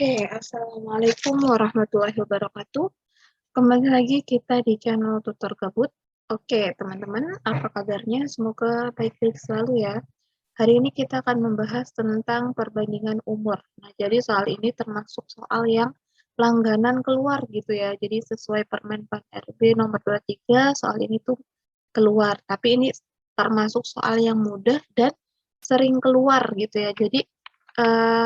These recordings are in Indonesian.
Oke, assalamualaikum warahmatullahi wabarakatuh. Kembali lagi kita di channel Tutor Gabut. Oke, teman-teman, apa kabarnya? Semoga baik-baik selalu ya. Hari ini kita akan membahas tentang perbandingan umur. Nah, jadi soal ini termasuk soal yang langganan keluar gitu ya. Jadi sesuai Permen-Pan RB nomor 23, soal ini tuh keluar. Tapi ini termasuk soal yang mudah dan sering keluar gitu ya. Jadi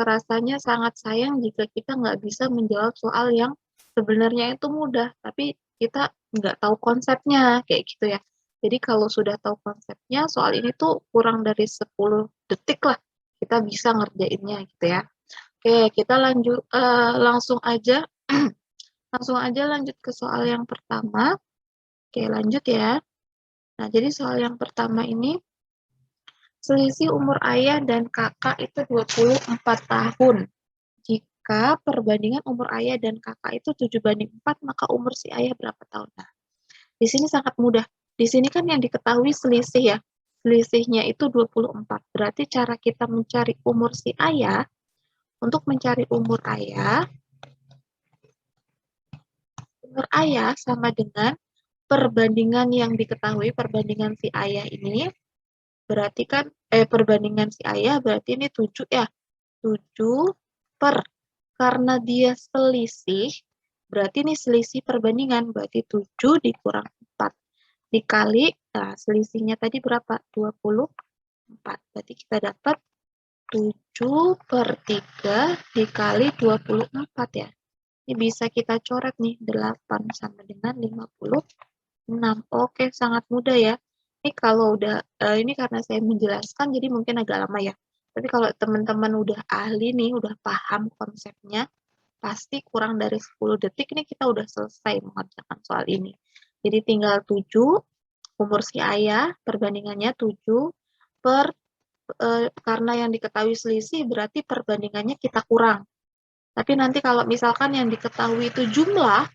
rasanya sangat sayang jika kita nggak bisa menjawab soal yang sebenarnya itu mudah, tapi kita nggak tahu konsepnya, kayak gitu ya. Jadi kalau sudah tahu konsepnya, soal ini tuh kurang dari 10 detik lah, kita bisa ngerjainnya gitu ya. Oke, kita lanjut, langsung aja langsung aja lanjut ke soal yang pertama. Oke, lanjut ya. Nah, jadi soal yang pertama ini, selisih umur ayah dan kakak itu 24 tahun. Jika perbandingan umur ayah dan kakak itu 7:4, maka umur si ayah berapa tahun? Nah, di sini sangat mudah. Di sini kan yang diketahui selisih ya. Selisihnya itu 24. Berarti cara kita mencari umur si ayah, untuk mencari umur ayah sama dengan perbandingan yang diketahui, perbandingan si ayah ini, berarti kan, perbandingan si ayah berarti ini 7 ya. 7 per, karena dia selisih, berarti ini selisih perbandingan, berarti 7 dikurang 4. Dikali, nah selisihnya tadi berapa? 24. Berarti kita dapat 7/3 dikali 24 ya. Ini bisa kita coret nih, 8 sama dengan 56. Oke, sangat mudah ya. Ini kalau udah, ini karena saya menjelaskan jadi mungkin agak lama ya. Tapi kalau teman-teman udah ahli nih, udah paham konsepnya, pasti kurang dari 10 detik nih kita udah selesai mengerjakan soal ini. Jadi tinggal 7, umur si ayah, perbandingannya 7 per, karena yang diketahui selisih berarti perbandingannya kita kurang. Tapi nanti kalau misalkan yang diketahui itu jumlah,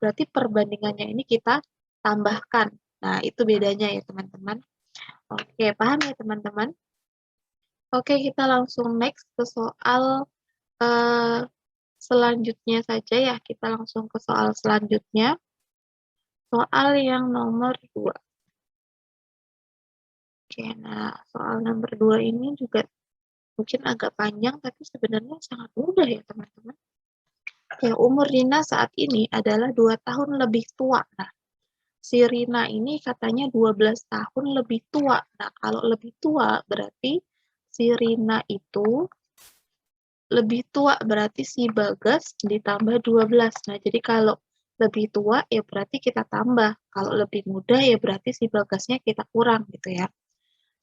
berarti perbandingannya ini kita tambahkan. Nah, itu bedanya ya teman-teman. Oke, paham ya teman-teman? Oke, kita langsung next ke soal selanjutnya saja ya. Kita langsung ke soal selanjutnya. Soal yang nomor 2. Oke, nah soal nomor 2 ini juga mungkin agak panjang, tapi sebenarnya sangat mudah ya teman-teman. Ya, umur Rina saat ini adalah 2 tahun lebih tua. Nah, si Rina ini katanya 12 tahun lebih tua. Nah, kalau lebih tua berarti si Rina itu lebih tua, berarti si Bagas ditambah 12. Nah, jadi kalau lebih tua ya berarti kita tambah. Kalau lebih muda ya berarti si Bagasnya kita kurang gitu ya.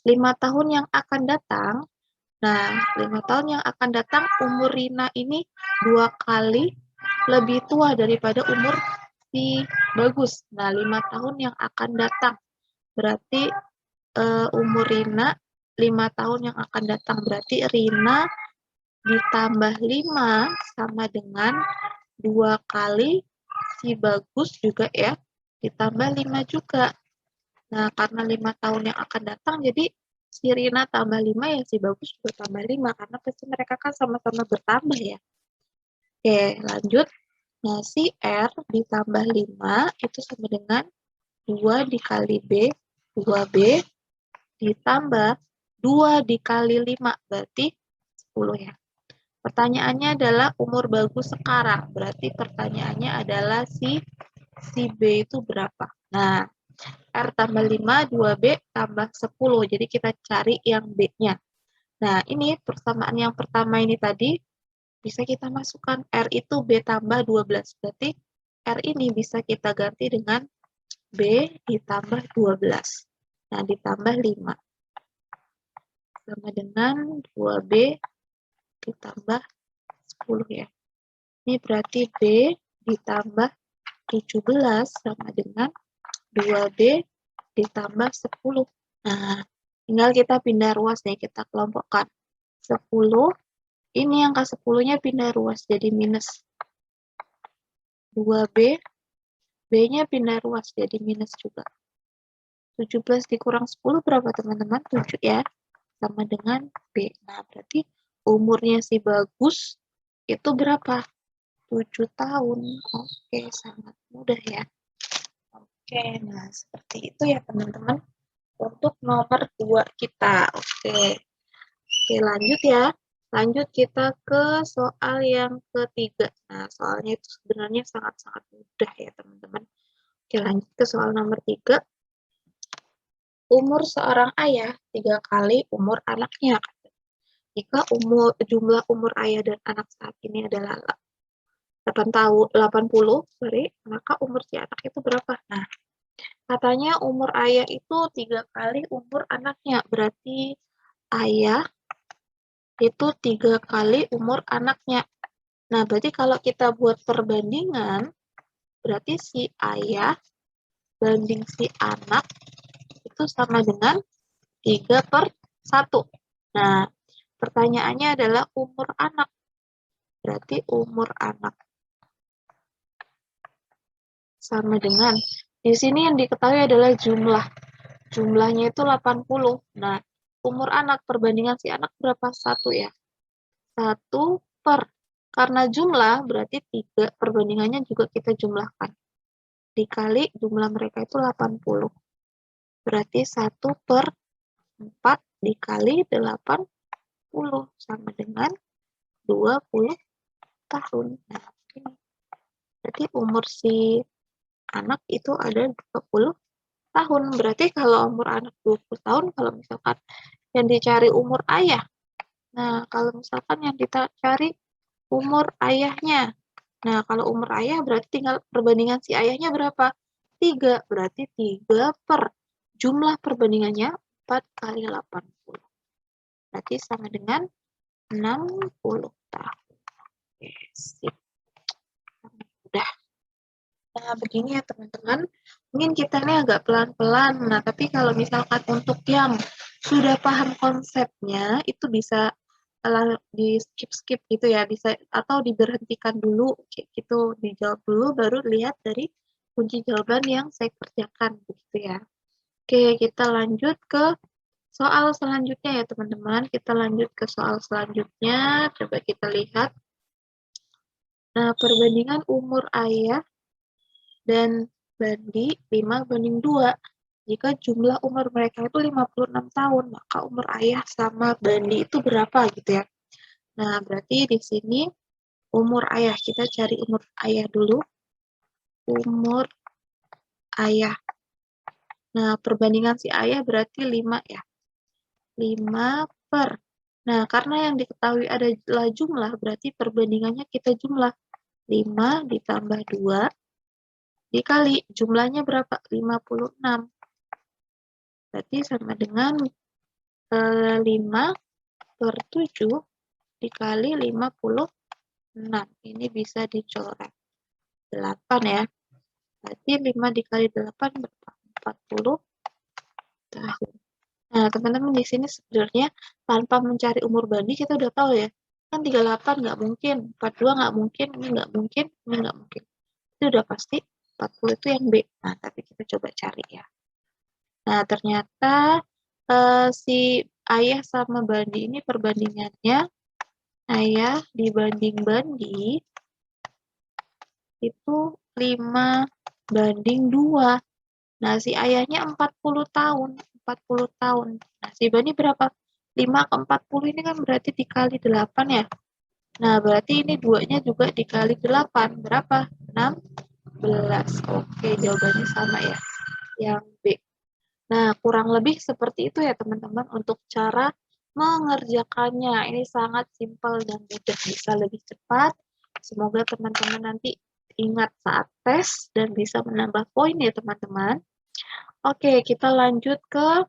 5 tahun yang akan datang, nah 5 tahun yang akan datang umur Rina ini 2 kali lebih tua daripada umur si Bagus. Nah, 5 tahun yang akan datang berarti umur Rina 5 tahun yang akan datang berarti Rina ditambah 5 sama dengan 2 kali si Bagus juga ya, ditambah 5 juga. Nah, karena 5 tahun yang akan datang, jadi si Rina tambah 5 ya si Bagus juga tambah 5, karena pasti mereka kan sama-sama bertambah ya. Oke, lanjut. Nah, si R ditambah 5 itu sama dengan 2 dikali B, 2B ditambah 2 dikali 5, berarti 10 ya. Pertanyaannya adalah umur Bagus sekarang. Berarti pertanyaannya adalah si B itu berapa? Nah, R tambah 5, 2B tambah 10. Jadi kita cari yang B-nya. Nah, ini persamaan yang pertama ini tadi, bisa kita masukkan R itu B tambah 12. Berarti R ini bisa kita ganti dengan B ditambah 12. Nah, ditambah 5. Sama dengan 2B ditambah 10 ya. Ini berarti B ditambah 17 sama dengan 2B ditambah 10. Nah, tinggal kita pindah ruas nih, kita kelompokkan. 10, ini angka 10-nya pindah ruas jadi minus 2B, B-nya pindah ruas jadi minus juga. 17 dikurang 10 berapa teman-teman? 7 ya, sama dengan B. Nah, berarti umurnya si Bagus itu berapa? 7 tahun. Oke, sangat mudah ya. Oke, nah seperti itu ya teman-teman untuk nomor 2 kita. Oke, lanjut ya. Lanjut kita ke soal yang ketiga. Nah, soalnya itu sebenarnya sangat-sangat mudah ya teman-teman. Oke, lanjut ke soal nomor 3. Umur seorang ayah 3 kali umur anaknya. Jika jumlah umur ayah dan anak saat ini adalah 80, maka umur si anak itu berapa? Nah, katanya umur ayah itu 3 kali umur anaknya. Berarti ayah itu 3 kali umur anaknya. Nah, berarti kalau kita buat perbandingan, berarti si ayah banding si anak itu sama dengan 3/1. Nah, pertanyaannya adalah umur anak. Berarti umur anak sama dengan, di sini yang diketahui adalah jumlah. Jumlahnya itu 80. Nah, umur anak, perbandingan si anak berapa? 1 ya. 1 per. Karena jumlah, berarti 3. Perbandingannya juga kita jumlahkan. Dikali jumlah mereka itu 80. Berarti 1/4 dikali 80 sama dengan 20 tahun. Nah, ini. Berarti umur si anak itu ada 20 tahun. Berarti kalau umur anak 20 tahun, kalau misalkan yang dicari umur ayah. Nah, kalau misalkan yang kita cari umur ayahnya. Nah, kalau umur ayah berarti tinggal perbandingan si ayahnya berapa? 3. Berarti 3 per. Jumlah perbandingannya 4 kali 80. Berarti sama dengan 60 tahun. Oke, sip. Udah. Nah, begini ya teman-teman. Mungkin kita ini agak pelan-pelan. Nah, tapi kalau misalkan untuk yang sudah paham konsepnya, itu bisa di skip-skip gitu ya, bisa atau diberhentikan dulu kayak gitu, dijawab dulu baru lihat dari kunci jawaban yang saya kerjakan begitu ya. Oke, kita lanjut ke soal selanjutnya ya teman-teman. Kita lanjut ke soal selanjutnya. Coba kita lihat. Nah, perbandingan umur ayah dan Bandi 5/2. Jika jumlah umur mereka itu 56 tahun, maka umur ayah sama Bandi itu berapa gitu ya. Nah, berarti di sini umur ayah, kita cari umur ayah dulu. Umur ayah. Nah, perbandingan si ayah berarti 5 ya. 5 per. Nah, karena yang diketahui adalah jumlah, berarti perbandingannya kita jumlah. 5 ditambah 2 dikali jumlahnya berapa? 56. Berarti sama dengan 5/7 dikali 56. Ini bisa dicoret. 8 ya. Berarti 5 dikali 8 berapa? 40 tahun. Nah, teman-teman di sini sebenarnya tanpa mencari umur Bandi kita udah tahu ya. Kan 38 nggak mungkin, 42 nggak mungkin, ini nggak mungkin, ini nggak mungkin. Itu udah pasti 40 itu yang B. Nah, tapi kita coba cari ya. Nah, ternyata si ayah sama Bandi ini perbandingannya ayah dibanding Bandi itu 5/2. Nah, si ayahnya 40 tahun. 40 tahun. Nah, si Bani berapa? 5 ke 40 ini kan berarti dikali 8 ya. Nah, berarti ini 2-nya juga dikali 8. Berapa? 16. Oke, jawabannya sama ya. Yang B. Nah, kurang lebih seperti itu ya teman-teman untuk cara mengerjakannya. Ini sangat simpel dan mudah, bisa lebih cepat. Semoga teman-teman nanti ingat saat tes dan bisa menambah poin ya teman-teman. Oke, kita lanjut ke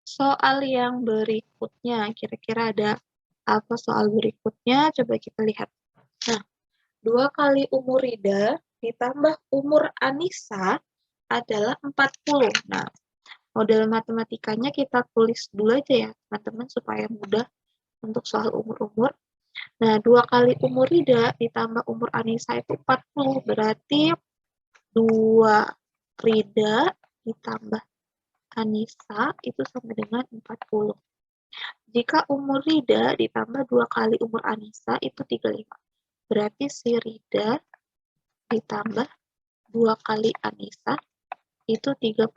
soal yang berikutnya. Kira-kira ada apa soal berikutnya? Coba kita lihat. Nah, 2 kali umur Rida ditambah umur Anissa adalah 40. Nah, model matematikanya kita tulis dulu aja ya, teman-teman, supaya mudah untuk soal umur-umur. Nah, 2 kali umur Rida ditambah umur Anissa itu 40. Berarti 2 Rida ditambah Anissa itu sama dengan 40. Jika umur Rida ditambah 2 kali umur Anissa itu 35. berarti si Rida ditambah 2 kali Anissa itu 35.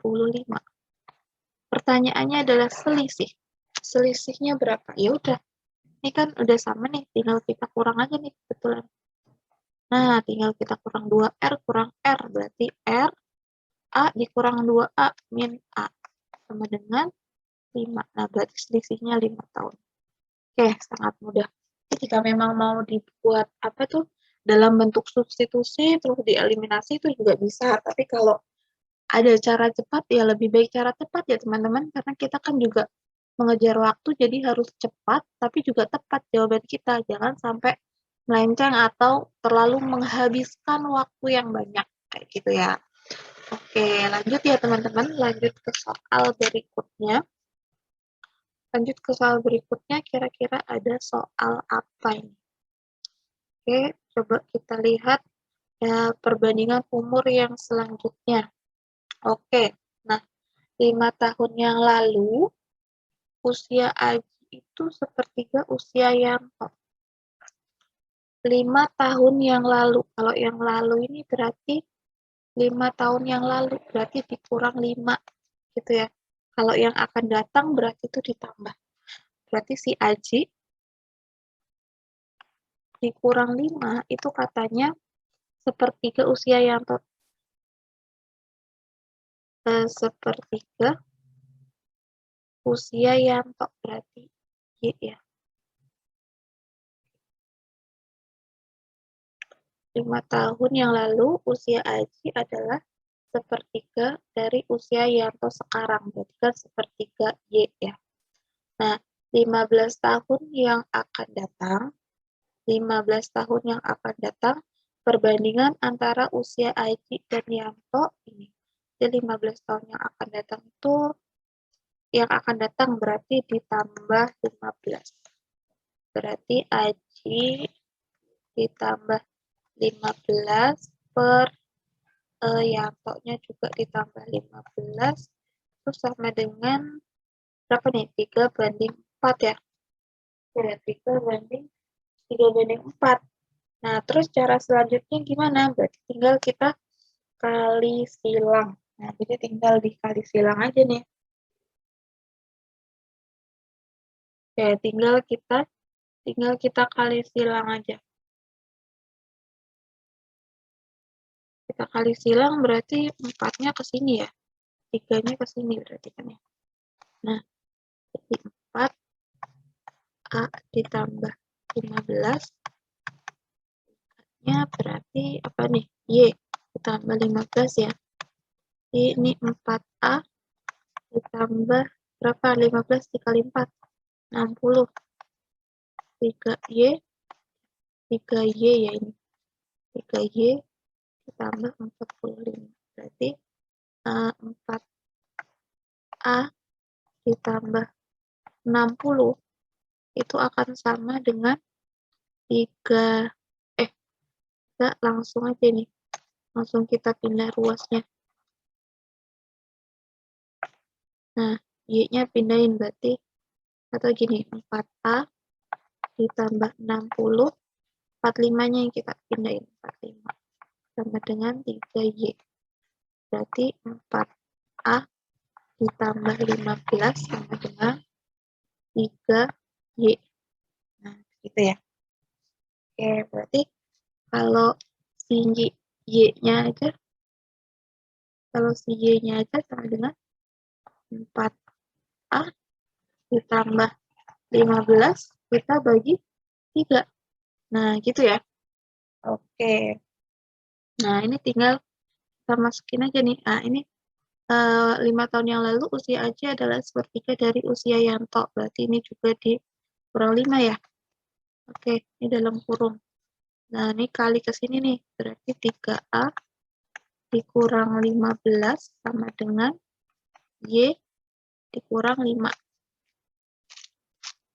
Pertanyaannya adalah selisih. Selisihnya berapa? Ya udah, ini kan udah sama nih, tinggal kita kurang aja nih kebetulan. Nah, tinggal kita kurang 2R kurang R, berarti R A dikurang 2A min A sama dengan 5. Nah, berarti selisihnya 5 tahun. Oke, sangat mudah. Jika memang mau dibuat apa tuh dalam bentuk substitusi terus dieliminasi itu juga bisa. Tapi kalau ada cara cepat ya lebih baik cara cepat ya teman-teman, karena kita kan juga mengejar waktu jadi harus cepat tapi juga tepat jawaban kita. Jangan sampai melenceng atau terlalu menghabiskan waktu yang banyak kayak gitu ya. Oke, lanjut ya teman-teman, lanjut ke soal berikutnya. Lanjut ke soal berikutnya, kira-kira ada soal apa ini? Oke, coba kita lihat ya perbandingan umur yang selanjutnya. Oke, nah 5 tahun yang lalu usia Aji itu sepertiga usia Yanto. 5 tahun yang lalu, kalau yang lalu ini berarti 5 tahun yang lalu, berarti dikurang 5 gitu ya. Kalau yang akan datang berarti itu ditambah. Berarti si Aji dikurang 5 itu katanya sepertiga usia Yanto. Sepertiga usia Yanto berarti Y ya. 5 tahun yang lalu usia Aji adalah sepertiga dari usia Yanto sekarang, berarti kan sepertiga Y ya. Nah, 15 tahun yang akan datang, 15 tahun yang akan datang, perbandingan antara usia Aji dan Yanto ini. Jadi 15 tahun yang akan datang itu, yang akan datang berarti ditambah 15. Berarti Aji ditambah 15 per Yanto-nya juga ditambah 15 itu sama dengan berapa nih? 3 banding 4 ya. Ya, 3 banding 4. Nah, terus cara selanjutnya gimana? Berarti tinggal kita kali silang. Nah, jadi tinggal dikali silang aja nih. Ya, tinggal kita kali silang aja. Kita kali silang berarti 4-nya ke sini ya. 3-nya ke sini berarti kan ya. Nah, jadi 4 A ditambah 15 nya berarti apa nih? Y ditambah 15 ya. Ini 4A ditambah berapa? 15 dikali 4. 60. 3Y. 3Y ya ini. 3Y ditambah 45. Berarti 4A ditambah 60 itu akan sama dengan 3. Kita langsung aja nih. Langsung kita pindah ruasnya. Nah, Y-nya pindahin berarti, atau gini, 4A ditambah 60, 45-nya yang kita pindahin, 45, sama dengan 3Y. Berarti 4A ditambah 15 sama dengan 3Y. Nah, gitu ya. Oke, berarti kalau si Y-nya aja, sama dengan 4A ditambah 15, kita bagi 3. Nah, gitu ya. Oke. Nah, ini tinggal kita masukin aja nih. Nah, ini 5 tahun yang lalu usia Aji adalah sepertiga dari usia Yanto. Berarti ini juga di kurang 5 ya. Oke, ini dalam kurung. Nah, ini kali ke sini nih. Berarti 3A dikurang 15 sama dengan Y dikurang 5.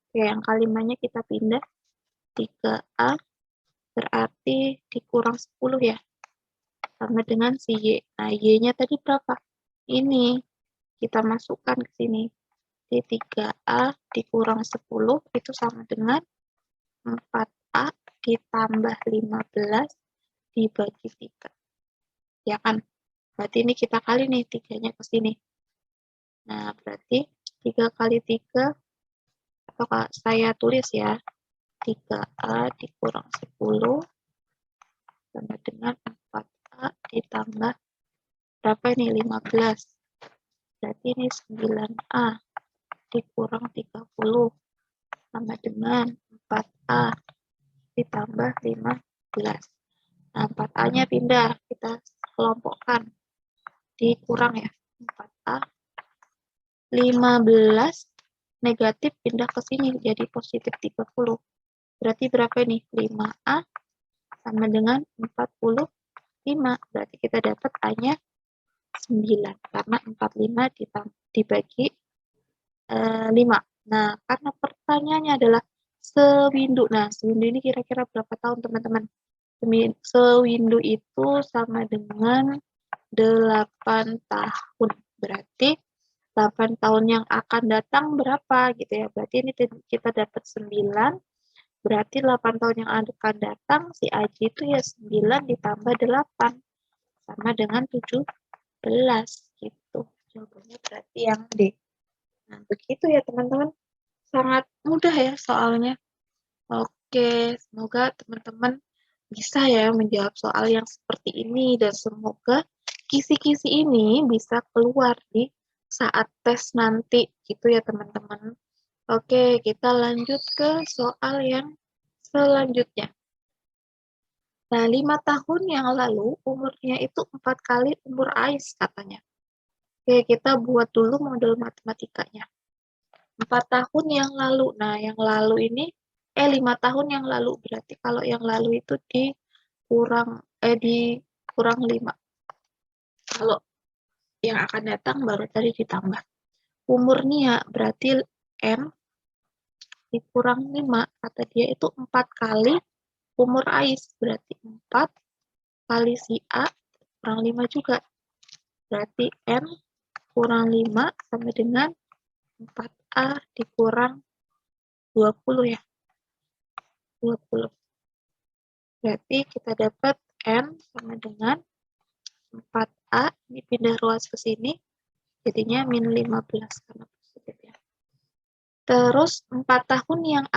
Oke, yang kalimanya kita pindah. 3A berarti dikurang 10 ya. Sama dengan si Y. Nah, Y-nya tadi berapa? Ini. Kita masukkan ke sini. Jadi 3A dikurang 10 itu sama dengan 4A ditambah 15 dibagi 3. Ya kan? Berarti ini kita kali nih, 3-nya ke sini. Nah, berarti 3 kali 3, atau saya tulis ya, 3A dikurang 10 sama dengan 4A ditambah berapa ini? 15. Berarti ini 9A dikurang 30 sama dengan 4A ditambah 15. Nah, 4A-nya pindah, kita kelompokkan. Dikurang ya, 4A. 15 negatif pindah ke sini, jadi positif 30. Berarti berapa ini? 5A sama dengan 45. Berarti kita dapat A-nya 9. Karena 45 dibagi 5. Nah, karena pertanyaannya adalah sewindu. Nah, sewindu ini kira-kira berapa tahun, teman-teman? Sewindu itu sama dengan 8 tahun. Berarti 8 tahun yang akan datang berapa gitu ya. Berarti ini kita dapat 9. Berarti 8 tahun yang akan datang si Aji itu ya 9 ditambah 8 sama dengan 17 gitu. Jawabannya berarti yang D. Nah, begitu ya teman-teman. Sangat mudah ya soalnya. Oke, semoga teman-teman bisa ya menjawab soal yang seperti ini dan semoga kisi-kisi ini bisa keluar di saat tes nanti gitu ya teman-teman. Oke, kita lanjut ke soal yang selanjutnya. Nah, 5 tahun yang lalu umurnya itu 4 kali umur Ais katanya. Oke, kita buat dulu model matematikanya. 4 tahun yang lalu. Nah, yang lalu ini 5 tahun yang lalu. Berarti kalau yang lalu itu dikurang 5. Kalau yang akan datang baru tadi ditambah. Umurnya berarti M dikurang 5. Kata dia itu 4 kali umur Ais. Berarti 4 kali si A kurang 5 juga. Berarti M kurang 5 sama dengan 4A dikurang 20 ya. 20. Berarti kita dapat M sama dengan 4A, ini pindah ruas ke sini, jadinya min 15 karena positif ya. Terus 4 tahun yang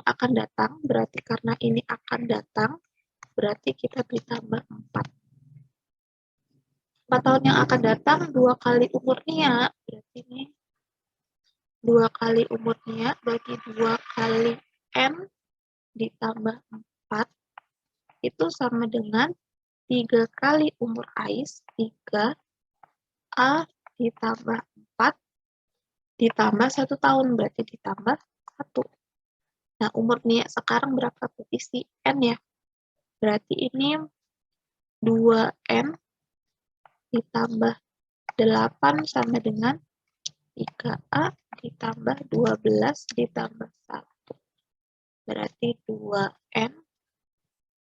akan datang, berarti karena ini akan datang, berarti kita ditambah 4. 4 tahun yang akan datang, 2 kali umurnya, berarti ini 2 kali umurnya, berarti 2 kali M ditambah 4, itu sama dengan 3 kali umur Ais, 3A ditambah 4, ditambah 1 tahun, berarti ditambah 1. Nah, umur Nia sekarang berapa? Berarti si N ya. Berarti ini 2M ditambah 8 sama dengan 3A ditambah 12 ditambah 1. Berarti 2M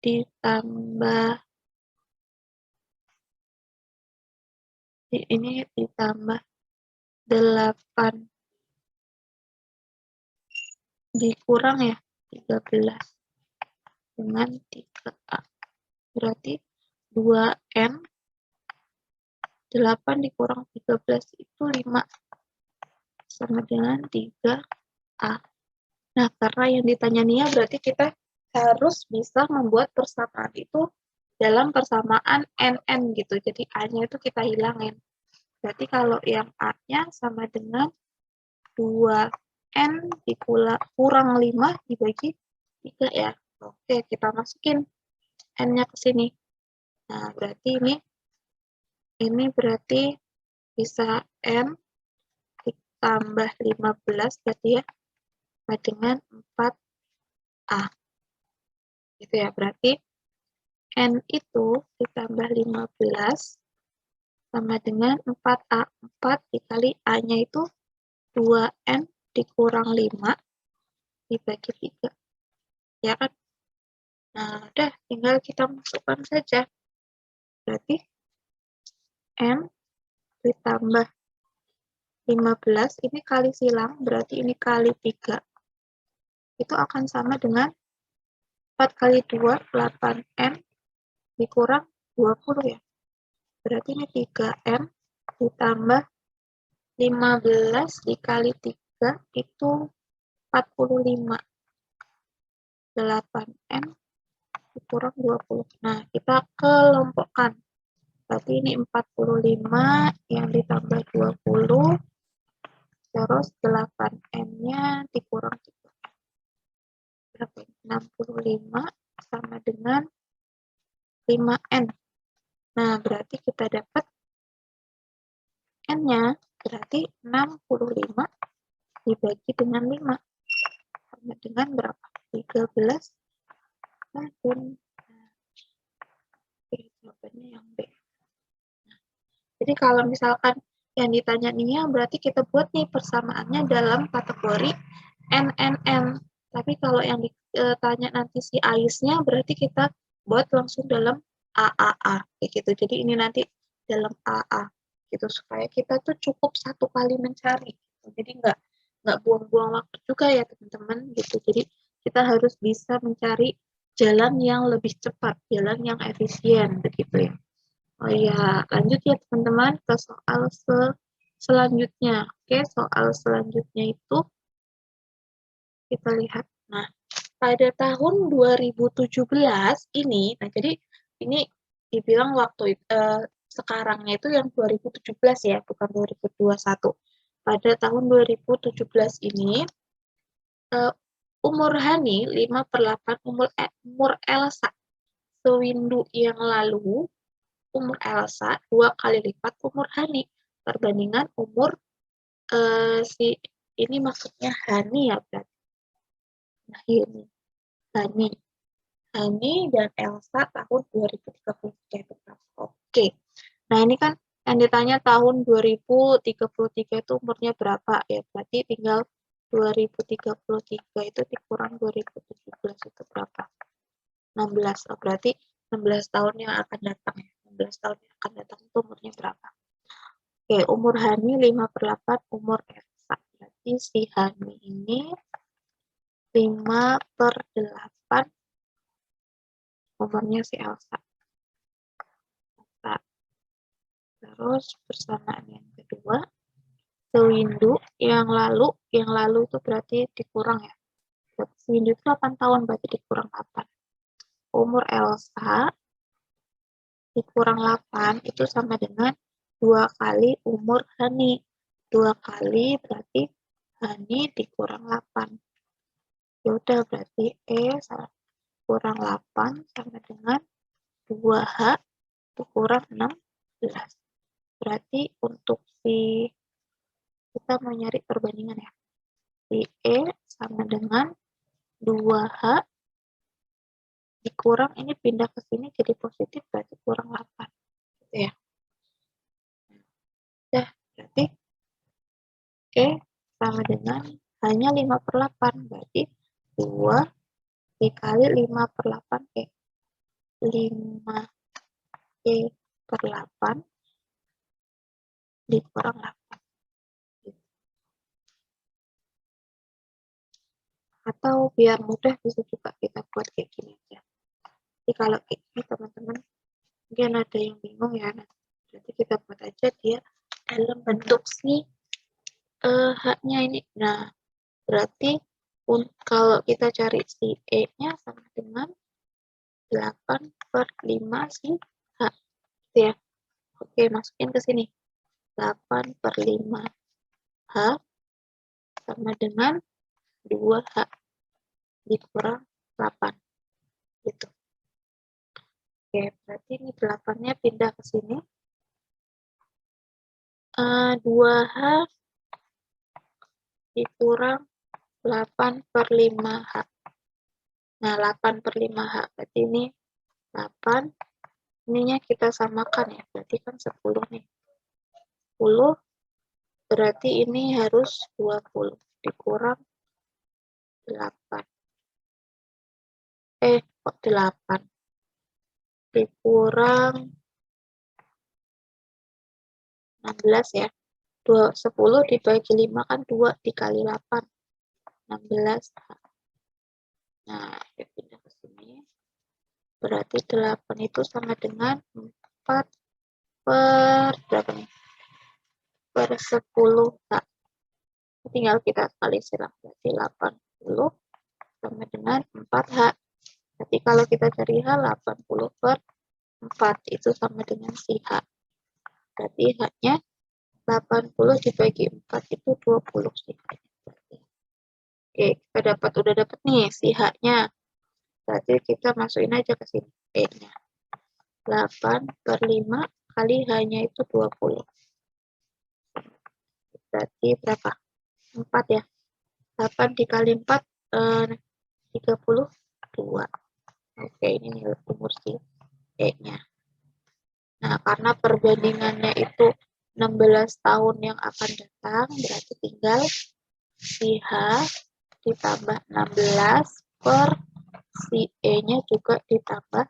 ditambah ini ditambah 8 dikurang ya 13 dengan 3A. Berarti 2M 8 dikurang 13 itu 5 sama dengan 3A. Nah, karena yang ditanya Nia berarti kita harus bisa membuat persamaan itu dalam persamaan NN gitu. Jadi A-nya itu kita hilangin. Berarti kalau yang A-nya sama dengan 2N kurang 5 dibagi 3 ya. Oke, kita masukin N-nya ke sini. Nah, berarti ini berarti bisa M ditambah 15 berarti ya dengan 4A. Gitu ya, berarti N itu ditambah 15 sama dengan 4A. 4 dikali A-nya itu 2N dikurang 5 dibagi 3. Ya kan? Nah, udah tinggal kita masukkan saja. Berarti M ditambah 15, ini kali silang, berarti ini kali 3. Itu akan sama dengan 4 kali 2, 8M, dikurang 20 ya. Berarti ini 3M, ditambah 15 dikali 3, itu 45. 8M, dikurang 20. Nah, kita kelompokkan. Berarti ini 45 yang ditambah 20, terus 8M-nya dikurang 3. Berapa ini? 65 sama dengan 5N. Nah, berarti kita dapat N-nya, berarti 65 dibagi dengan 5. Sama dengan berapa? 13 tahun. Oke, jawabannya yang B. Jadi kalau misalkan yang ditanya nih ya, berarti kita buat nih persamaannya dalam kategori NNN. Tapi kalau yang ditanya nanti si AIS-nya, berarti kita buat langsung dalam AAA. Kayak gitu. Jadi ini nanti dalam AA. Gitu, supaya kita tuh cukup satu kali mencari. Jadi nggak buang-buang waktu juga ya teman-teman. Gitu. Jadi kita harus bisa mencari jalan yang lebih cepat, jalan yang efisien. Begitu ya. Oh iya, lanjut ya teman-teman ke soal selanjutnya. Oke, soal selanjutnya itu kita lihat. Nah, pada tahun 2017 ini, nah jadi ini dibilang waktu sekarangnya itu yang 2017 ya, bukan 2021. Pada tahun 2017 ini, umur Hani 5/8 umur Elsa sewindu yang lalu, umur Elsa 2 kali lipat umur Hani. Perbandingan umur si ini maksudnya Hani ya berarti. Nah ini Hani dan Elsa tahun 2033 itu berapa? Oke. Nah ini kan yang ditanya tahun 2033 itu umurnya berapa ya? Berarti tinggal 2033 itu dikurang 2017 itu berapa? 16. Oh, berarti 16 tahun yang akan datang ya. 16 tahun yang akan datang itu umurnya berapa? Oke, umur Hani 5/8 umur Elsa. Berarti si Hani ini 5/8 umurnya si Elsa. Terus persamaan yang kedua, sewindu yang lalu itu berarti dikurang ya. Sewindu itu 8 tahun, berarti dikurang 8. Umur Elsa dikurang 8 itu sama dengan 2 kali umur Hani. 2 kali berarti Hani dikurang 8. Ya udah berarti kurang 8 sama dengan 2H dikurang 16. Berarti untuk si kita mau nyari perbandingan ya. Si sama dengan 2H dikurang ini pindah ke sini jadi positif berarti kurang 8. Gitu ya. Nah, berarti sama dengan hanya 5/8 berarti 2 dikali 5/8 5 per 8 dikurang 8. Atau biar mudah bisa juga kita buat kayak gini aja. Jadi kalau kayak gini teman-teman mungkin ada yang bingung ya. Nah, berarti kita buat aja dia dalam bentuk si H-nya ini. Nah, berarti kalau kita cari si E-nya sama dengan 8/5 si H. Gitu ya. Oke, masukin ke sini. 8/5 H sama dengan 2H dikurang 8. Gitu. Oke, berarti ini 8-nya pindah ke sini. 2H dikurang 8/5H. Nah, 8/5H. Berarti ini 8. Ininya kita samakan ya. Berarti kan 10 nih. 10. Berarti ini harus 20. Dikurang 8. Kok 8? Dikurang 16 ya. 10 dibagi 5 kan 2 dikali 8. 16. Nah, kita pindah ke sini. Berarti 8 itu sama dengan 4 per berapa nih? Per 10H. Tinggal kita kali silang. Berarti 80 sama dengan 4H. Jadi kalau kita cari H, 80 per 4 itu sama dengan si H. Berarti H-nya 80 dibagi 4 itu 20 sih. Oke, kita udah dapat nih si H-nya. Berarti kita masukin aja ke sini E-nya. 8 per 5 kali H-nya itu 20. Berarti berapa? 4 ya. 8 dikali 4, 32. Oke, ini nilai umur si E-nya. Nah, karena perbandingannya itu 16 tahun yang akan datang, berarti tinggal si H ditambah 16 per si E-nya juga ditambah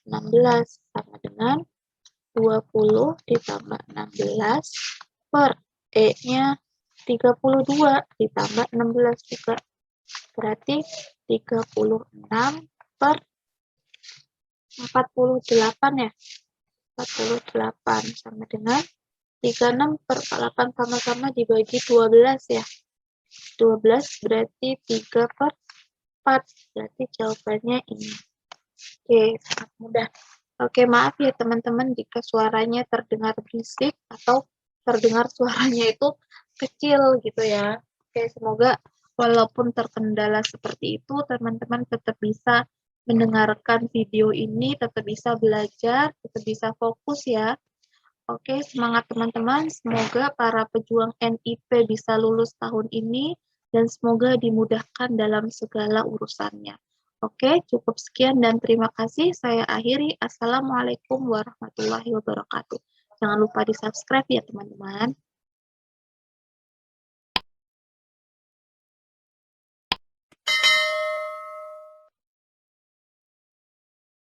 16 sama dengan 20 ditambah 16 per E-nya 32 ditambah 16 juga. Berarti 36 per 48 ya. 48 sama dengan 36 per 8 sama-sama dibagi 12 ya. 12 berarti 3 per 4. Berarti jawabannya ini. Oke, sangat mudah. Oke, maaf ya teman-teman jika suaranya terdengar berisik atau terdengar suaranya itu kecil gitu ya. Oke, semoga walaupun terkendala seperti itu, teman-teman tetap bisa mendengarkan video ini, tetap bisa belajar, tetap bisa fokus ya. Oke, semangat teman-teman. Semoga para pejuang NIP bisa lulus tahun ini dan semoga dimudahkan dalam segala urusannya. Oke, cukup sekian dan terima kasih. Saya akhiri. Assalamualaikum warahmatullahi wabarakatuh. Jangan lupa di-subscribe ya teman-teman.